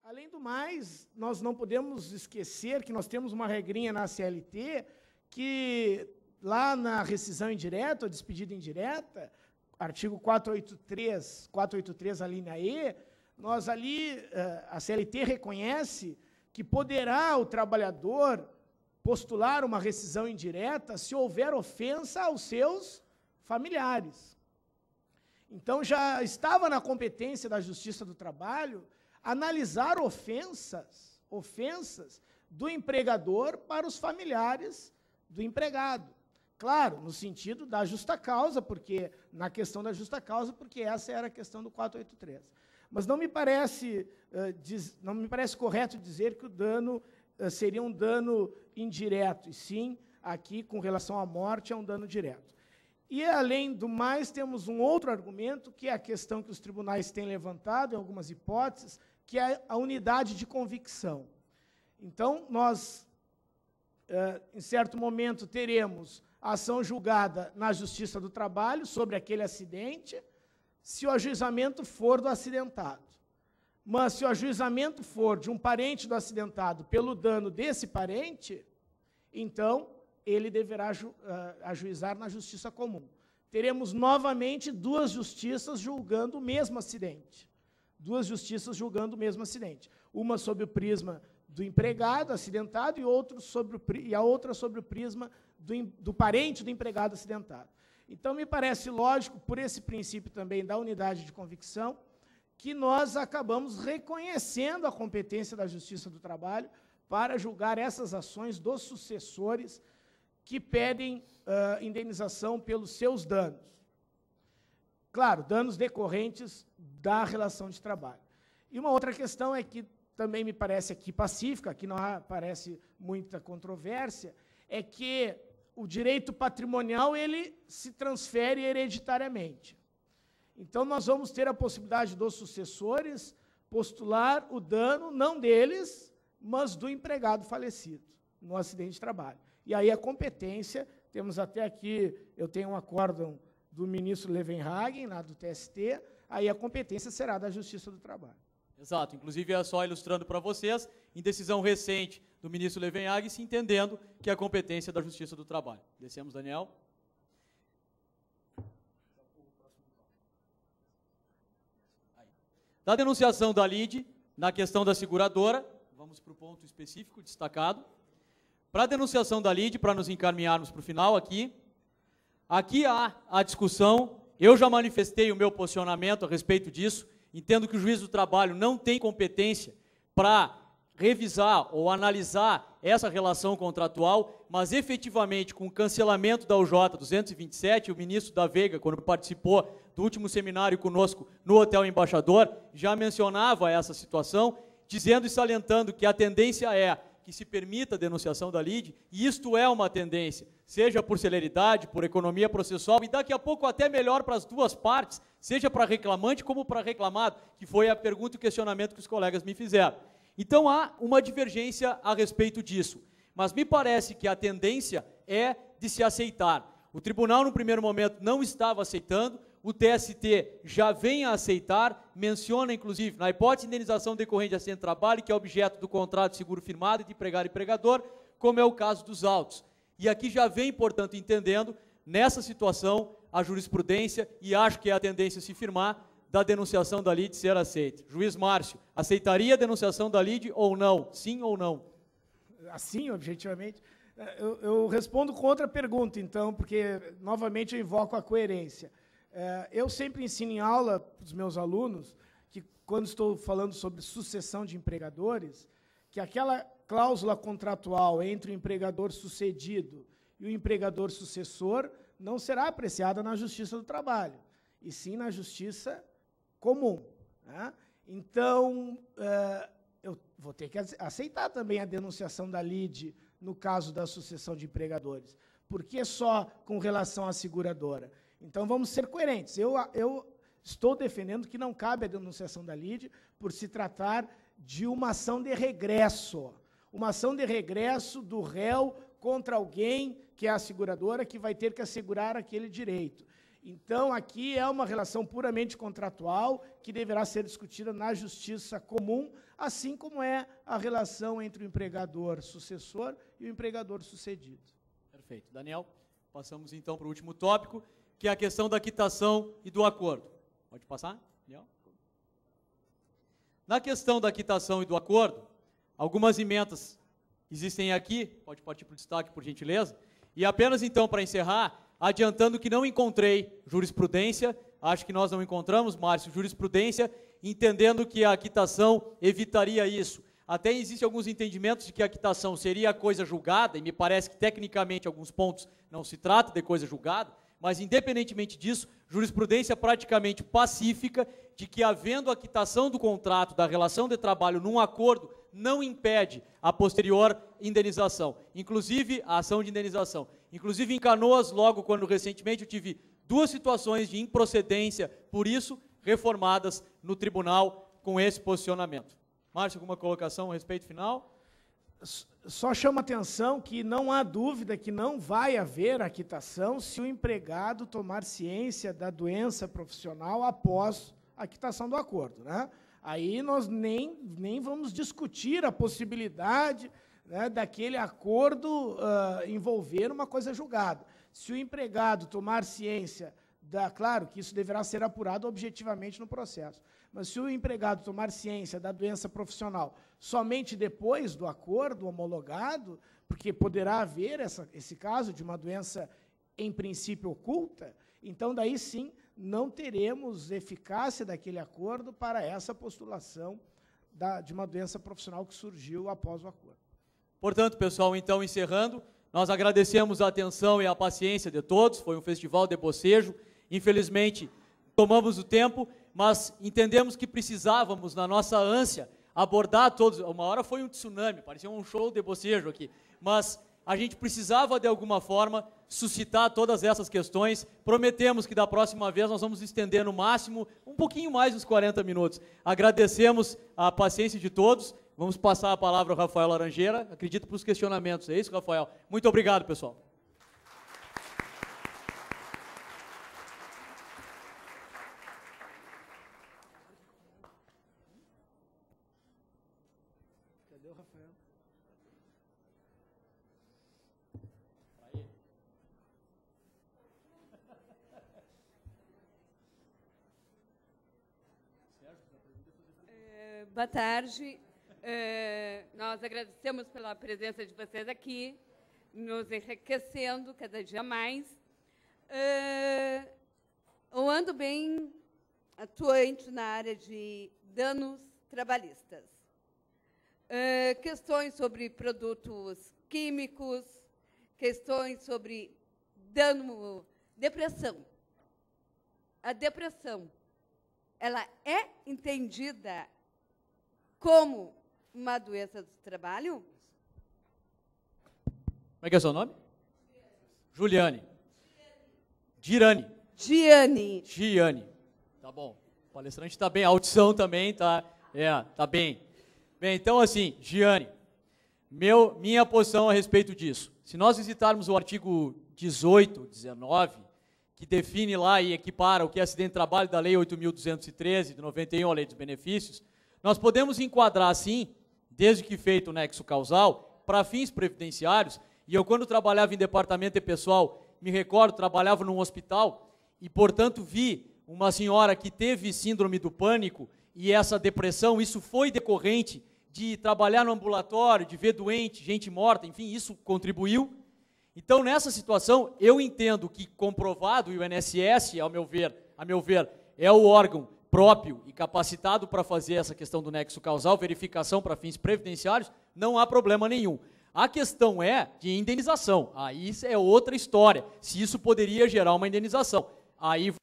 Além do mais, nós não podemos esquecer que nós temos uma regrinha na CLT que, lá na rescisão indireta ou despedida indireta, artigo 483, a linha E, nós ali, a CLT reconhece que poderá o trabalhador postular uma rescisão indireta se houver ofensa aos seus familiares. Então, já estava na competência da Justiça do Trabalho analisar ofensas do empregador para os familiares do empregado. Claro, no sentido da justa causa, porque, na questão da justa causa, porque essa era a questão do 483. Mas não me parece correto dizer que o dano seria um dano indireto, e sim, aqui, com relação à morte, é um dano direto. E, além do mais, temos um outro argumento, que é a questão que os tribunais têm levantado, em algumas hipóteses, que é a unidade de convicção. Então, nós, em certo momento, teremos a ação julgada na Justiça do Trabalho sobre aquele acidente, se o ajuizamento for do acidentado. Mas, se o ajuizamento for de um parente do acidentado pelo dano desse parente, então, ele deverá ajuizar na Justiça Comum. Teremos, novamente, duas justiças julgando o mesmo acidente. Duas justiças julgando o mesmo acidente. Uma sob o prisma do empregado acidentado e a outra sobre o prisma do parente do empregado acidentado. Então, me parece lógico, por esse princípio também da unidade de convicção, que nós acabamos reconhecendo a competência da Justiça do Trabalho para julgar essas ações dos sucessores que pedem indenização pelos seus danos. Claro, danos decorrentes da relação de trabalho. E uma outra questão é que também me parece aqui pacífica, aqui não aparece muita controvérsia, é que o direito patrimonial ele se transfere hereditariamente. Então, nós vamos ter a possibilidade dos sucessores postular o dano, não deles, mas do empregado falecido, no acidente de trabalho. E aí a competência, temos até aqui, eu tenho um acórdão do ministro Levenhagen, lá do TST, aí a competência será da Justiça do Trabalho. Exato, inclusive é só ilustrando para vocês, em decisão recente do ministro Levenhagen, se entendendo que a competência é da Justiça do Trabalho. Descemos, Daniel. Da denunciação da LIDE, na questão da seguradora, vamos para o ponto específico, destacado. Para a denunciação da LIDE, para nos encaminharmos para o final aqui há a discussão, eu já manifestei o meu posicionamento a respeito disso, entendo que o juiz do trabalho não tem competência para revisar ou analisar essa relação contratual, mas efetivamente com o cancelamento da UJ 227, o ministro da Veiga, quando participou do último seminário conosco no Hotel Embaixador, já mencionava essa situação, dizendo e salientando que a tendência é que se permita a denunciação da LIDE, e isto é uma tendência, seja por celeridade, por economia processual, e daqui a pouco até melhor para as duas partes, seja para reclamante como para reclamado, que foi a pergunta e o questionamento que os colegas me fizeram. Então, há uma divergência a respeito disso, mas me parece que a tendência é de se aceitar. O tribunal, no primeiro momento, não estava aceitando, o TST já vem a aceitar, menciona, inclusive, na hipótese de indenização decorrente de acidente de trabalho, que é objeto do contrato de seguro firmado de empregado e empregador, como é o caso dos autos. E aqui já vem, portanto, entendendo, nessa situação, a jurisprudência, e acho que é a tendência a se firmar, da denunciação da LIDE ser aceita. Juiz Márcio, aceitaria a denunciação da LIDE ou não? Sim ou não? Assim, objetivamente. Eu respondo com outra pergunta, então, porque, novamente, eu invoco a coerência. Eu sempre ensino em aula para os meus alunos que, quando estou falando sobre sucessão de empregadores, que aquela cláusula contratual entre o empregador sucedido e o empregador sucessor não será apreciada na Justiça do Trabalho, e sim na Justiça Comum, né? Então, eu vou ter que aceitar também a denunciação da LIDE no caso da sucessão de empregadores. Por que só com relação à seguradora? Então, vamos ser coerentes. Eu estou defendendo que não cabe a denunciação da LIDE por se tratar de uma ação de regresso. Uma ação de regresso do réu contra alguém, que é a seguradora, que vai ter que assegurar aquele direito. Então, aqui é uma relação puramente contratual, que deverá ser discutida na Justiça Comum, assim como é a relação entre o empregador sucessor e o empregador sucedido. Perfeito. Daniel, passamos então para o último tópico, que é a questão da quitação e do acordo. Pode passar, Daniel? Na questão da quitação e do acordo, algumas emendas existem aqui, pode partir para o destaque, por gentileza, e apenas então, para encerrar, adiantando que não encontrei jurisprudência, acho que nós não encontramos, Márcio, jurisprudência, entendendo que a quitação evitaria isso. Até existem alguns entendimentos de que a quitação seria a coisa julgada, e me parece que tecnicamente alguns pontos não se trata de coisa julgada, mas independentemente disso, jurisprudência praticamente pacífica de que, havendo a quitação do contrato, da relação de trabalho num acordo, não impede a posterior indenização, inclusive a ação de indenização. Inclusive em Canoas, logo quando recentemente eu tive 2 situações de improcedência, por isso, reformadas no tribunal com esse posicionamento. Márcio, alguma colocação a respeito final? Só chama atenção que não há dúvida que não vai haver a quitação se o empregado tomar ciência da doença profissional após a quitação do acordo, né? Aí nós nem vamos discutir a possibilidade, né, daquele acordo envolver uma coisa julgada. Se o empregado tomar ciência claro que isso deverá ser apurado objetivamente no processo, mas se o empregado tomar ciência da doença profissional somente depois do acordo homologado, porque poderá haver esse caso de uma doença em princípio oculta, então daí sim não teremos eficácia daquele acordo para essa postulação de uma doença profissional que surgiu após o acordo. Portanto, pessoal, então encerrando, nós agradecemos a atenção e a paciência de todos, foi um festival de bocejo. Infelizmente, tomamos o tempo, mas entendemos que precisávamos, na nossa ânsia, abordar todos. Uma hora foi um tsunami, parecia um show de bocejo aqui, mas a gente precisava, de alguma forma, suscitar todas essas questões. Prometemos que da próxima vez nós vamos estender no máximo um pouquinho mais dos 40 minutos. Agradecemos a paciência de todos. Vamos passar a palavra ao Rafael Laranjeira, acredito, para os questionamentos. É isso, Rafael? Muito obrigado, pessoal. Cadê o Rafael? Boa tarde. Nós agradecemos pela presença de vocês aqui, nos enriquecendo cada dia mais. Eu ando bem atuante na área de danos trabalhistas. Questões sobre produtos químicos, questões sobre depressão. A depressão, ela é entendida como uma doença do trabalho? Como é que é o seu nome? Juliane. Girane. Giane. Giane. Tá bom. O palestrante está bem. A audição também está tá bem. Bem, então assim, Giane, minha posição a respeito disso. Se nós visitarmos o artigo 18, 19, que define lá e equipara o que é acidente de trabalho da Lei 8.213, de 91, a Lei dos Benefícios, nós podemos enquadrar, sim, desde que feito o nexo causal, para fins previdenciários, e eu, quando trabalhava em departamento de pessoal, me recordo, trabalhava num hospital, e, portanto, vi uma senhora que teve síndrome do pânico, e essa depressão, isso foi decorrente de trabalhar no ambulatório, de ver doente, gente morta, enfim, isso contribuiu. Então, nessa situação, eu entendo que, comprovado, e o INSS, a meu ver, é o órgão próprio e capacitado para fazer essa questão do nexo causal, verificação para fins previdenciários, não há problema nenhum. A questão é de indenização, aí é outra história, se isso poderia gerar uma indenização. Aí